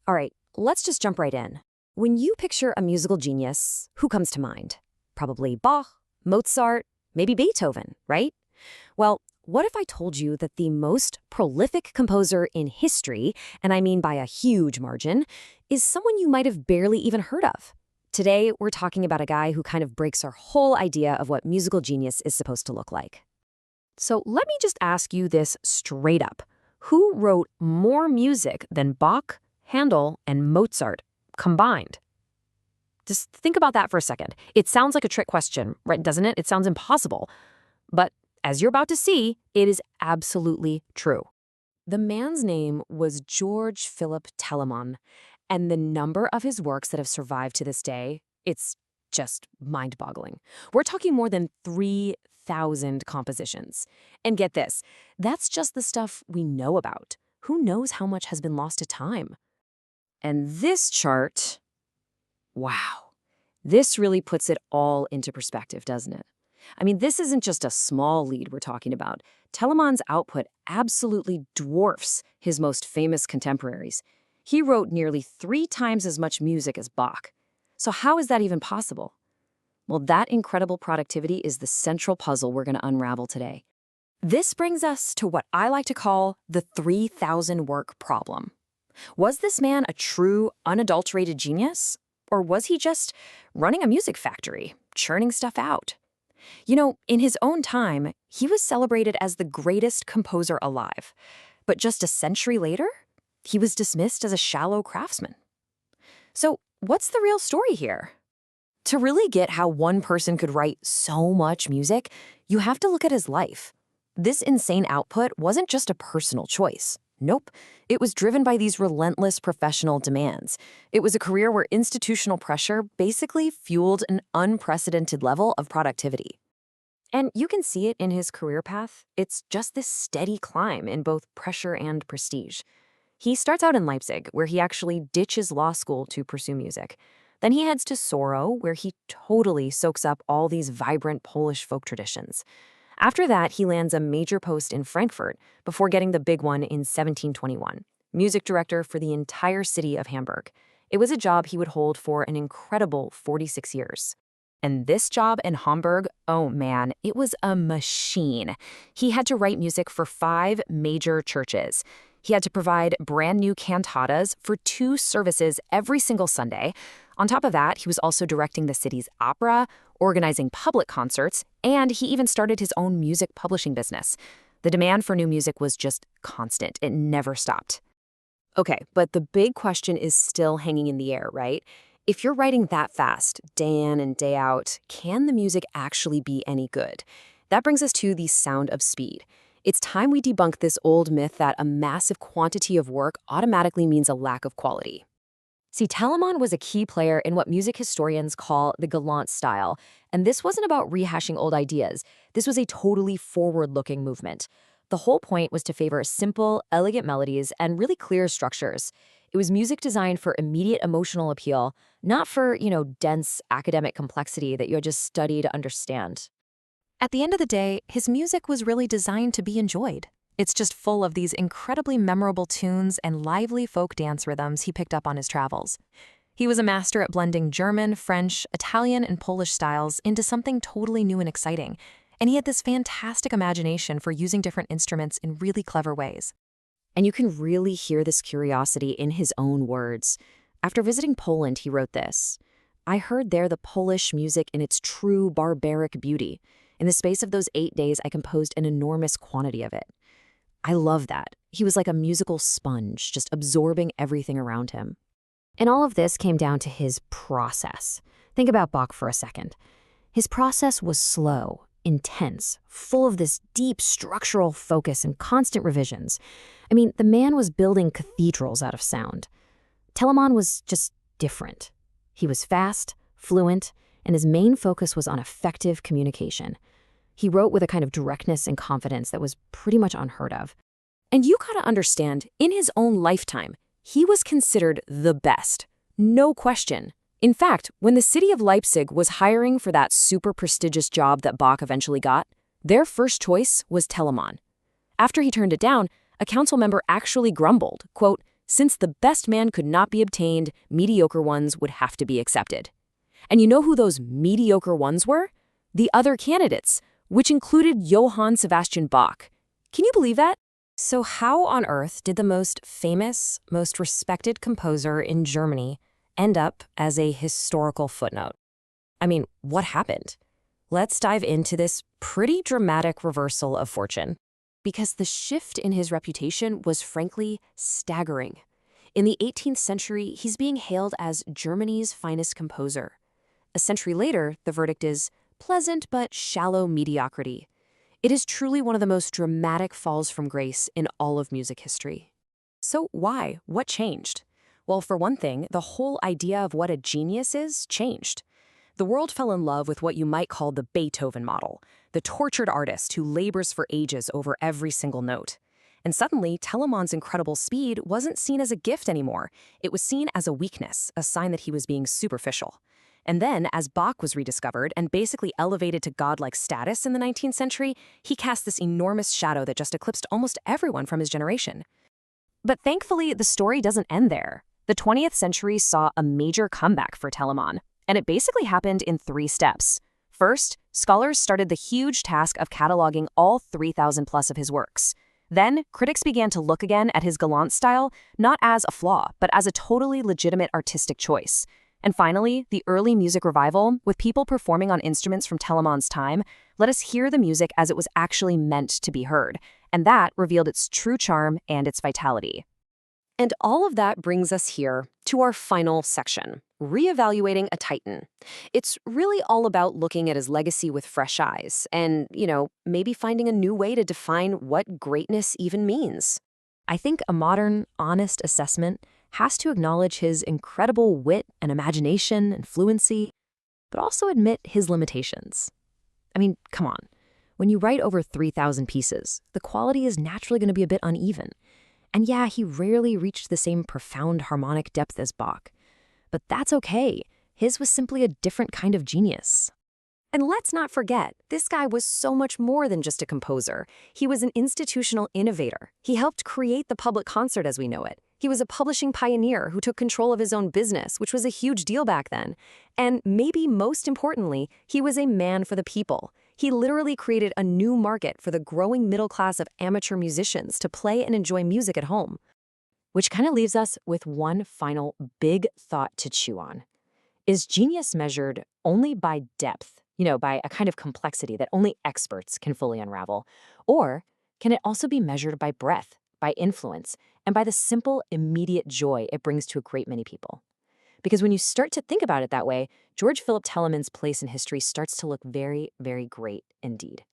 All right, let's just jump right in. When you picture a musical genius, who comes to mind? Probably Bach, Mozart, maybe Beethoven, right? Well, what if I told you that the most prolific composer in history, and I mean by a huge margin, is someone you might have barely even heard of? Today, we're talking about a guy who kind of breaks our whole idea of what musical genius is supposed to look like. So let me just ask you this straight up. Who wrote more music than Bach, Handel, and Mozart combined? Just think about that for a second. It sounds like a trick question, right? Doesn't it? It sounds impossible. But as you're about to see, it is absolutely true. The man's name was Georg Philipp Telemann, and the number of his works that have survived to this day, it's just mind-boggling. We're talking more than 3,000 compositions. And get this, that's just the stuff we know about. Who knows how much has been lost to time? And this chart, wow, this really puts it all into perspective, doesn't it? I mean, this isn't just a small lead we're talking about. Telemann's output absolutely dwarfs his most famous contemporaries. He wrote nearly 3 times as much music as Bach. So how is that even possible? Well, that incredible productivity is the central puzzle we're going to unravel today. This brings us to what I like to call the 3,000 work problem. Was this man a true, unadulterated genius? Or was he just running a music factory, churning stuff out? You know, in his own time, he was celebrated as the greatest composer alive. But just a century later, he was dismissed as a shallow craftsman. So, what's the real story here? To really get how one person could write so much music, you have to look at his life. This insane output wasn't just a personal choice. Nope. It was driven by these relentless professional demands. It was a career where institutional pressure basically fueled an unprecedented level of productivity. And you can see it in his career path. It's just this steady climb in both pressure and prestige. He starts out in Leipzig, where he actually ditches law school to pursue music. Then he heads to Soro, where he totally soaks up all these vibrant Polish folk traditions. After that, he lands a major post in Frankfurt before getting the big one in 1721, music director for the entire city of Hamburg. It was a job he would hold for an incredible 46 years. And this job in Hamburg, oh man, it was a machine. He had to write music for 5 major churches. He had to provide brand new cantatas for 2 services every single Sunday. On top of that, he was also directing the city's opera, organizing public concerts, and he even started his own music publishing business. The demand for new music was just constant. It never stopped. Okay, but the big question is still hanging in the air, right? If you're writing that fast, day in and day out, can the music actually be any good? That brings us to the sound of speed. It's time we debunk this old myth that a massive quantity of work automatically means a lack of quality. See, Telemann was a key player in what music historians call the galant style, and this wasn't about rehashing old ideas. This was a totally forward-looking movement. The whole point was to favor simple, elegant melodies and really clear structures. It was music designed for immediate emotional appeal, not for, dense academic complexity that you had just study to understand. At the end of the day, his music was really designed to be enjoyed. It's just full of these incredibly memorable tunes and lively folk dance rhythms he picked up on his travels. He was a master at blending German, French, Italian, and Polish styles into something totally new and exciting, and he had this fantastic imagination for using different instruments in really clever ways. And you can really hear this curiosity in his own words. After visiting Poland, he wrote this: "I heard there the Polish music in its true barbaric beauty. In the space of those 8 days, I composed an enormous quantity of it." I love that. He was like a musical sponge, just absorbing everything around him. And all of this came down to his process. Think about Bach for a second. His process was slow, intense, full of this deep structural focus and constant revisions. I mean, the man was building cathedrals out of sound. Telemann was just different. He was fast, fluent, and his main focus was on effective communication. He wrote with a kind of directness and confidence that was pretty much unheard of. And you gotta understand, in his own lifetime, he was considered the best. No question. In fact, when the city of Leipzig was hiring for that super prestigious job that Bach eventually got, their first choice was Telemann. After he turned it down, a council member actually grumbled, quote, Since the best man could not be obtained, mediocre ones would have to be accepted. And you know who those mediocre ones were? The other candidates, which included Johann Sebastian Bach. Can you believe that? So how on earth did the most famous, most respected composer in Germany end up as a historical footnote? I mean, what happened? Let's dive into this pretty dramatic reversal of fortune. Because the shift in his reputation was frankly staggering. In the 18th century, he's being hailed as Germany's finest composer. A century later, the verdict is pleasant but shallow mediocrity. It is truly one of the most dramatic falls from grace in all of music history. So why? What changed? Well, for one thing, the whole idea of what a genius is changed. The world fell in love with what you might call the Beethoven model, the tortured artist who labors for ages over every single note. And suddenly, Telemann's incredible speed wasn't seen as a gift anymore. It was seen as a weakness, a sign that he was being superficial. And then, as Bach was rediscovered and basically elevated to godlike status in the 19th century, he cast this enormous shadow that just eclipsed almost everyone from his generation. But thankfully, the story doesn't end there. The 20th century saw a major comeback for Telemann. And it basically happened in 3 steps. First, scholars started the huge task of cataloging all 3,000 plus of his works. Then, critics began to look again at his galant style, not as a flaw, but as a totally legitimate artistic choice. And finally, the early music revival, with people performing on instruments from Telemann's time, let us hear the music as it was actually meant to be heard. And that revealed its true charm and its vitality. And all of that brings us here to our final section, reevaluating a titan. It's really all about looking at his legacy with fresh eyes and, maybe finding a new way to define what greatness even means. I think a modern, honest assessment has to acknowledge his incredible wit and imagination and fluency, but also admit his limitations. I mean, come on. When you write over 3,000 pieces, the quality is naturally going to be a bit uneven. And yeah, he rarely reached the same profound harmonic depth as Bach. But that's okay. His was simply a different kind of genius. And let's not forget, this guy was so much more than just a composer. He was an institutional innovator. He helped create the public concert as we know it. He was a publishing pioneer who took control of his own business, which was a huge deal back then. And maybe most importantly, he was a man for the people. He literally created a new market for the growing middle class of amateur musicians to play and enjoy music at home. Which kind of leaves us with one final big thought to chew on. Is genius measured only by depth, by a kind of complexity that only experts can fully unravel? Or can it also be measured by breadth, by influence, and by the simple, immediate joy it brings to a great many people? Because when you start to think about it that way, Georg Philipp Telemann's place in history starts to look very, very great indeed.